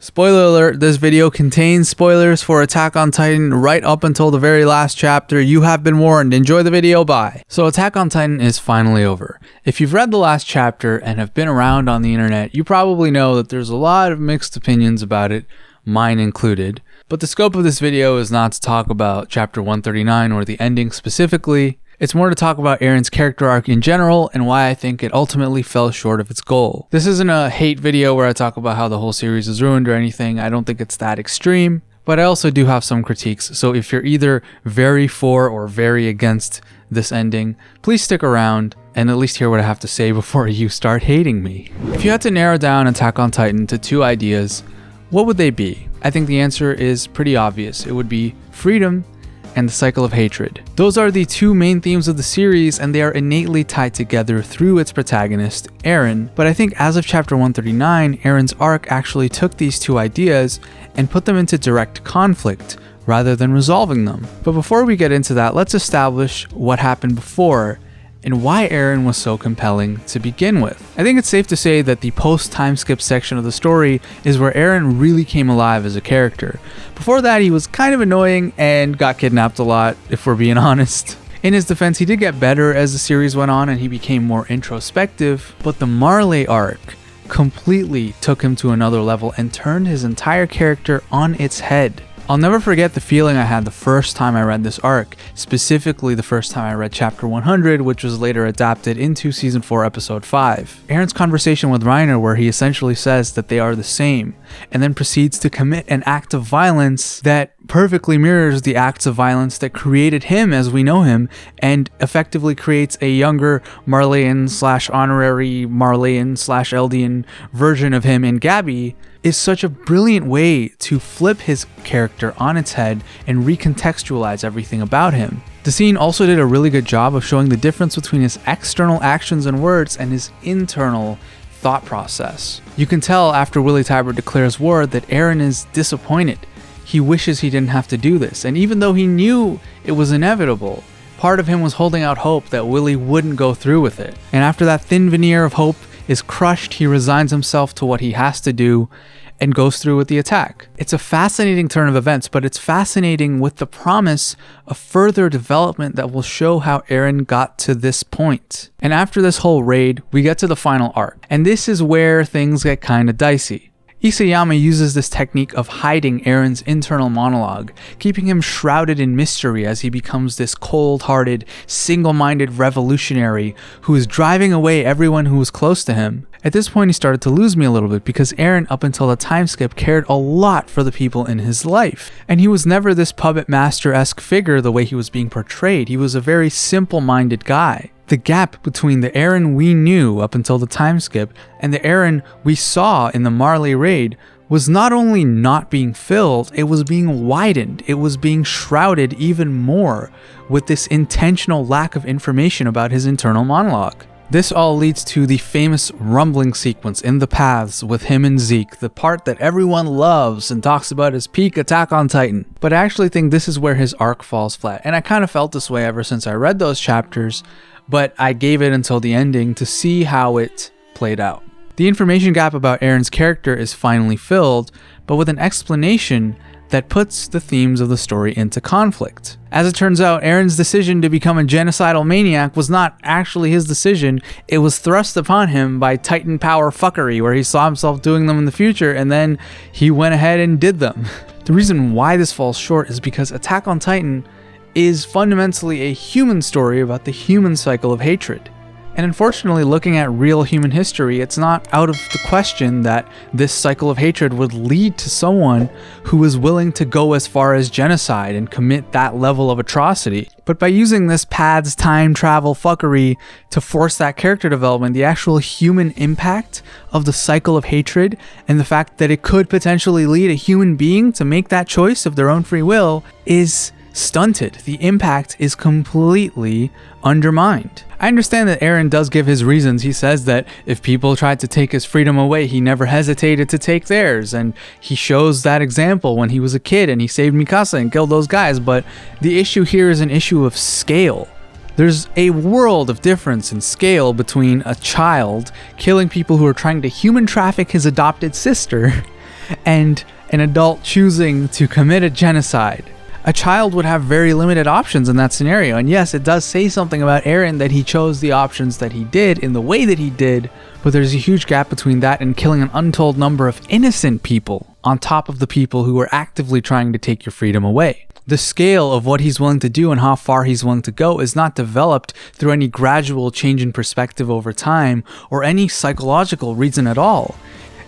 Spoiler alert, this video contains spoilers for Attack on Titan right up until the very last chapter. You have been warned. Enjoy the video, bye. So Attack on Titan is finally over. If you've read the last chapter and have been around on the internet, you probably know that there's a lot of mixed opinions about it, mine included. But the scope of this video is not to talk about chapter 139 or the ending specifically. It's more to talk about Eren's character arc in general and why I think it ultimately fell short of its goal. This isn't a hate video where I talk about how the whole series is ruined or anything. I don't think it's that extreme, but I also do have some critiques. So if you're either very for or very against this ending, please stick around and at least hear what I have to say before you start hating me. If you had to narrow down Attack on Titan to two ideas, what would they be? I think the answer is pretty obvious. It would be freedom and the cycle of hatred. Those are the two main themes of the series, and they are innately tied together through its protagonist, Eren. But I think as of chapter 139, Eren's arc actually took these two ideas and put them into direct conflict rather than resolving them. But before we get into that, let's establish what happened before and why Eren was so compelling to begin with. I think it's safe to say that the post-time skip section of the story is where Eren really came alive as a character. Before that, he was kind of annoying and got kidnapped a lot, if we're being honest. In his defense, he did get better as the series went on and he became more introspective, but the Marley arc completely took him to another level and turned his entire character on its head. I'll never forget the feeling I had the first time I read this arc, specifically the first time I read chapter 100, which was later adapted into season 4 episode 5. Eren's conversation with Reiner, where he essentially says that they are the same, and then proceeds to commit an act of violence that perfectly mirrors the acts of violence that created him as we know him, and effectively creates a younger Marleyan / honorary Marleyan / Eldian version of him in Gabby, is such a brilliant way to flip his character on its head and recontextualize everything about him. The scene also did a really good job of showing the difference between his external actions and words and his internal thought process. You can tell after Willy Tybur declares war that Eren is disappointed. He wishes he didn't have to do this, and even though he knew it was inevitable, part of him was holding out hope that Willy wouldn't go through with it. And after that thin veneer of hope is crushed, he resigns himself to what he has to do and goes through with the attack. It's a fascinating turn of events, but it's fascinating with the promise of further development that will show how Eren got to this point. And after this whole raid, we get to the final arc, and this is where things get kinda dicey. Isayama uses this technique of hiding Eren's internal monologue, keeping him shrouded in mystery as he becomes this cold-hearted, single-minded revolutionary who is driving away everyone who was close to him. At this point, he started to lose me a little bit because Eren, up until the time skip, cared a lot for the people in his life. And he was never this puppet master-esque figure the way he was being portrayed. He was a very simple-minded guy. The gap between the Eren we knew up until the time skip and the Eren we saw in the Marley raid was not only not being filled, it was being widened. It was being shrouded even more with this intentional lack of information about his internal monologue. This all leads to the famous rumbling sequence in the paths with him and Zeke, the part that everyone loves and talks about as peak Attack on Titan. But I actually think this is where his arc falls flat, and I kind of felt this way ever since I read those chapters, but I gave it until the ending to see how it played out. The information gap about Eren's character is finally filled, but with an explanation that puts the themes of the story into conflict. As it turns out, Eren's decision to become a genocidal maniac was not actually his decision. It was thrust upon him by Titan power fuckery, where he saw himself doing them in the future and then he went ahead and did them. The reason why this falls short is because Attack on Titan is fundamentally a human story about the human cycle of hatred. And unfortunately, looking at real human history, it's not out of the question that this cycle of hatred would lead to someone who is willing to go as far as genocide and commit that level of atrocity. But by using this paths time travel fuckery to force that character development, the actual human impact of the cycle of hatred and the fact that it could potentially lead a human being to make that choice of their own free will is stunted. The impact is completely undermined. I understand that Eren does give his reasons. He says that if people tried to take his freedom away, he never hesitated to take theirs, and he shows that example when he was a kid and he saved Mikasa and killed those guys. But the issue here is an issue of scale. There's a world of difference in scale between a child killing people who are trying to human traffic his adopted sister and an adult choosing to commit a genocide. A child would have very limited options in that scenario. And yes, it does say something about Eren that he chose the options that he did in the way that he did, but there's a huge gap between that and killing an untold number of innocent people on top of the people who are actively trying to take your freedom away. The scale of what he's willing to do and how far he's willing to go is not developed through any gradual change in perspective over time or any psychological reason at all.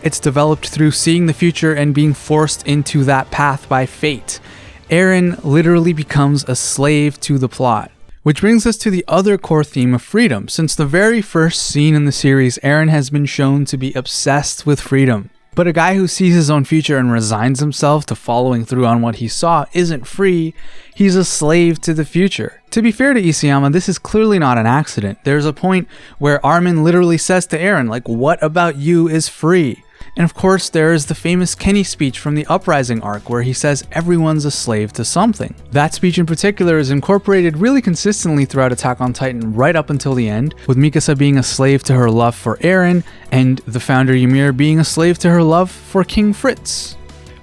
It's developed through seeing the future and being forced into that path by fate. Eren literally becomes a slave to the plot. Which brings us to the other core theme of freedom. Since the very first scene in the series, Eren has been shown to be obsessed with freedom. But a guy who sees his own future and resigns himself to following through on what he saw isn't free, he's a slave to the future. To be fair to Isayama, this is clearly not an accident. There's a point where Armin literally says to Eren, like, what about you is free? And of course, there is the famous Kenny speech from the Uprising arc where he says everyone's a slave to something. That speech in particular is incorporated really consistently throughout Attack on Titan right up until the end, with Mikasa being a slave to her love for Eren, and the founder Ymir being a slave to her love for King Fritz.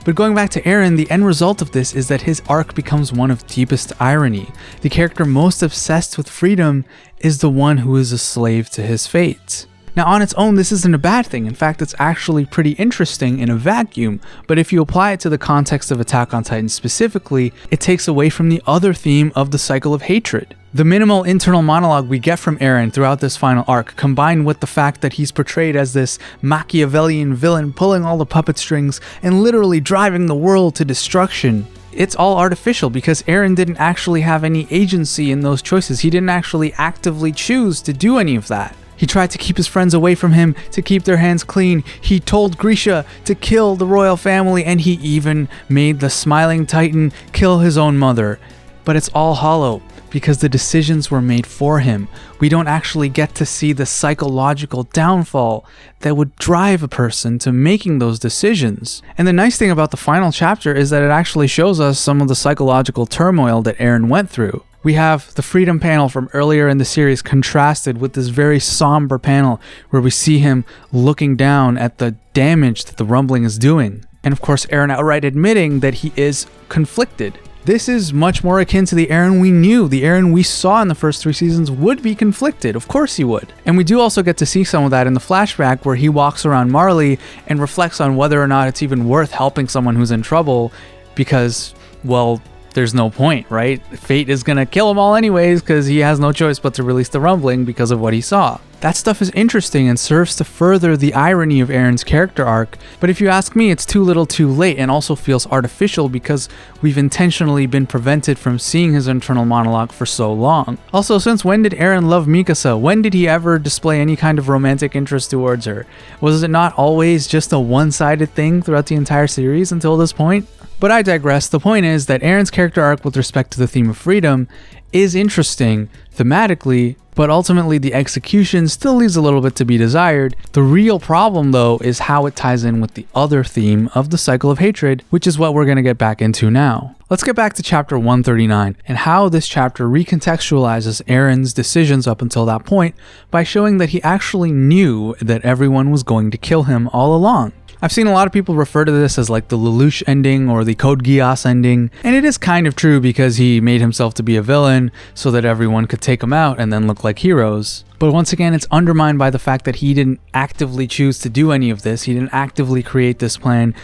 But going back to Eren, the end result of this is that his arc becomes one of deepest irony. The character most obsessed with freedom is the one who is a slave to his fate. Now, on its own, this isn't a bad thing. In fact, it's actually pretty interesting in a vacuum, but if you apply it to the context of Attack on Titan specifically, it takes away from the other theme of the cycle of hatred. The minimal internal monologue we get from Eren throughout this final arc, combined with the fact that he's portrayed as this Machiavellian villain pulling all the puppet strings and literally driving the world to destruction, it's all artificial because Eren didn't actually have any agency in those choices. He didn't actually actively choose to do any of that. He tried to keep his friends away from him, to keep their hands clean. He told Grisha to kill the royal family, and he even made the Smiling Titan kill his own mother. But it's all hollow, because the decisions were made for him. We don't actually get to see the psychological downfall that would drive a person to making those decisions. And the nice thing about the final chapter is that it actually shows us some of the psychological turmoil that Eren went through. We have the freedom panel from earlier in the series contrasted with this very somber panel where we see him looking down at the damage that the rumbling is doing. And of course, Eren outright admitting that he is conflicted. This is much more akin to the Eren we knew. The Eren we saw in the first 3 seasons would be conflicted. Of course he would. And we do also get to see some of that in the flashback where he walks around Marley and reflects on whether or not it's even worth helping someone who's in trouble because, well, there's no point, right? Fate is gonna kill him all anyways because he has no choice but to release the rumbling because of what he saw. That stuff is interesting and serves to further the irony of Eren's character arc, but if you ask me, it's too little too late and also feels artificial because we've intentionally been prevented from seeing his internal monologue for so long. Also, since when did Eren love Mikasa? When did he ever display any kind of romantic interest towards her? Was it not always just a one-sided thing throughout the entire series until this point? But I digress. The point is that Eren's character arc with respect to the theme of freedom is interesting thematically, but ultimately the execution still leaves a little bit to be desired. The real problem though is how it ties in with the other theme of the cycle of hatred, which is what we're going to get back into now. Let's get back to chapter 139 and how this chapter recontextualizes Eren's decisions up until that point by showing that he actually knew that everyone was going to kill him all along. I've seen a lot of people refer to this as like the Lelouch ending or the Code Geass ending, and it is kind of true because he made himself to be a villain so that everyone could take him out and then look like heroes. But once again, it's undermined by the fact that he didn't actively choose to do any of this. He didn't actively create this plan.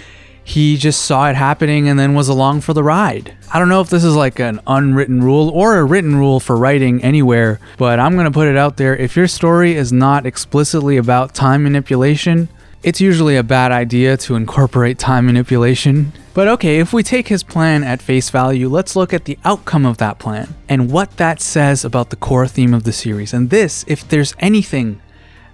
He just saw it happening and then was along for the ride. I don't know if this is like an unwritten rule or a written rule for writing anywhere, but I'm going to put it out there. If your story is not explicitly about time manipulation, it's usually a bad idea to incorporate time manipulation. But okay, if we take his plan at face value, let's look at the outcome of that plan and what that says about the core theme of the series. And this, if there's anything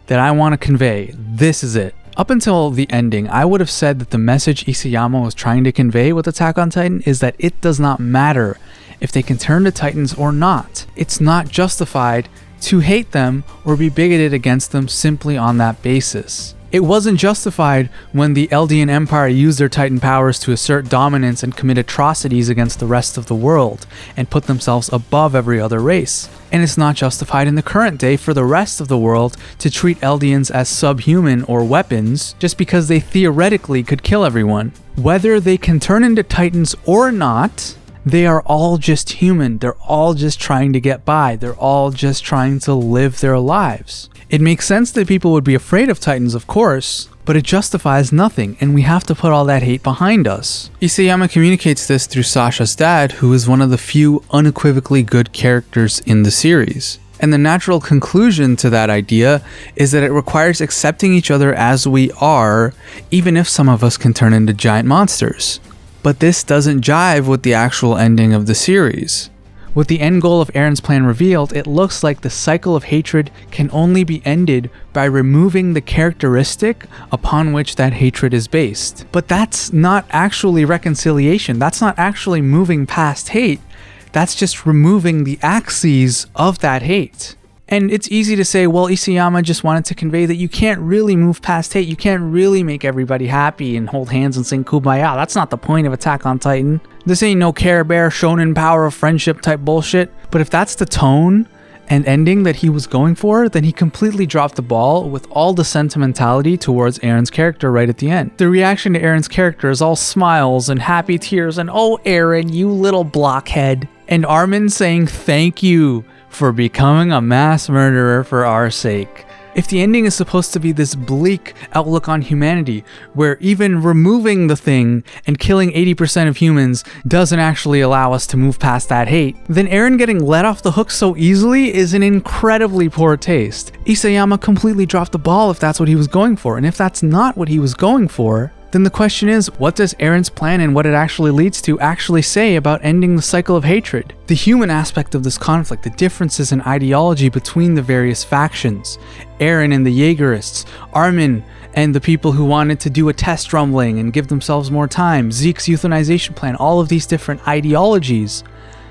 that I want to convey, this is it. Up until the ending, I would have said that the message Isayama was trying to convey with Attack on Titan is that it does not matter if they can turn to Titans or not. It's not justified to hate them or be bigoted against them simply on that basis. It wasn't justified when the Eldian Empire used their Titan powers to assert dominance and commit atrocities against the rest of the world, and put themselves above every other race. And it's not justified in the current day for the rest of the world to treat Eldians as subhuman or weapons just because they theoretically could kill everyone. Whether they can turn into Titans or not, they are all just human. They're all just trying to get by. They're all just trying to live their lives. It makes sense that people would be afraid of Titans, of course, but it justifies nothing, and we have to put all that hate behind us. Isayama communicates this through Sasha's dad, who is one of the few unequivocally good characters in the series. And the natural conclusion to that idea is that it requires accepting each other as we are, even if some of us can turn into giant monsters. But this doesn't jive with the actual ending of the series. With the end goal of Eren's plan revealed, it looks like the cycle of hatred can only be ended by removing the characteristic upon which that hatred is based. But that's not actually reconciliation. That's not actually moving past hate. That's just removing the axes of that hate. And it's easy to say, well, Isayama just wanted to convey that you can't really move past hate. You can't really make everybody happy and hold hands and sing Kumbaya. That's not the point of Attack on Titan. This ain't no Care Bear, shonen power of friendship type bullshit. But if that's the tone and ending that he was going for, then he completely dropped the ball with all the sentimentality towards Eren's character right at the end. The reaction to Eren's character is all smiles and happy tears and, oh, Eren, you little blockhead. And Armin saying thank you for becoming a mass murderer for our sake. If the ending is supposed to be this bleak outlook on humanity, where even removing the thing and killing 80% of humans doesn't actually allow us to move past that hate, then Eren getting let off the hook so easily is an incredibly poor taste. Isayama completely dropped the ball if that's what he was going for, and if that's not what he was going for, then the question is, what does Eren's plan and what it actually leads to actually say about ending the cycle of hatred? The human aspect of this conflict, the differences in ideology between the various factions, Eren and the Jaegerists, Armin and the people who wanted to do a test rumbling and give themselves more time, Zeke's euthanization plan, all of these different ideologies,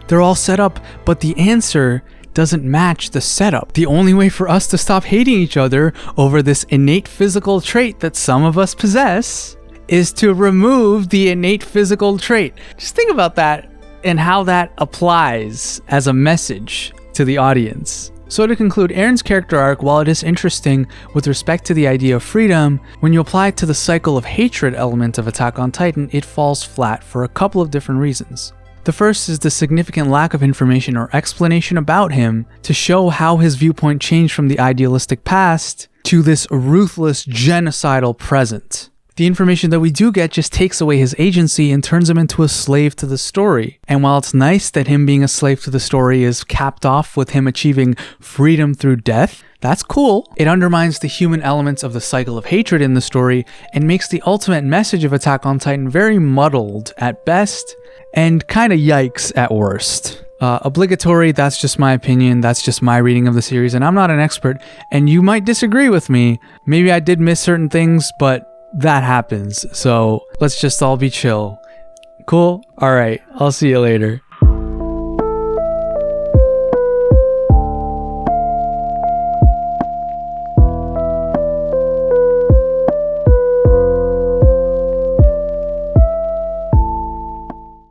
they're all set up, but the answer doesn't match the setup. The only way for us to stop hating each other over this innate physical trait that some of us possess is to remove the innate physical trait. Just think about that and how that applies as a message to the audience. So to conclude, Eren's character arc, while it is interesting with respect to the idea of freedom, when you apply it to the cycle of hatred element of Attack on Titan, it falls flat for a couple of different reasons. The first is the significant lack of information or explanation about him to show how his viewpoint changed from the idealistic past to this ruthless genocidal present. The information that we do get just takes away his agency and turns him into a slave to the story. And while it's nice that him being a slave to the story is capped off with him achieving freedom through death, that's cool. It undermines the human elements of the cycle of hatred in the story and makes the ultimate message of Attack on Titan very muddled at best and kind of yikes at worst. Obligatory, that's just my opinion, that's just my reading of the series, and I'm not an expert, and you might disagree with me. Maybe I did miss certain things, but that happens, so let's just all be chill. Cool? Alright, I'll see you later.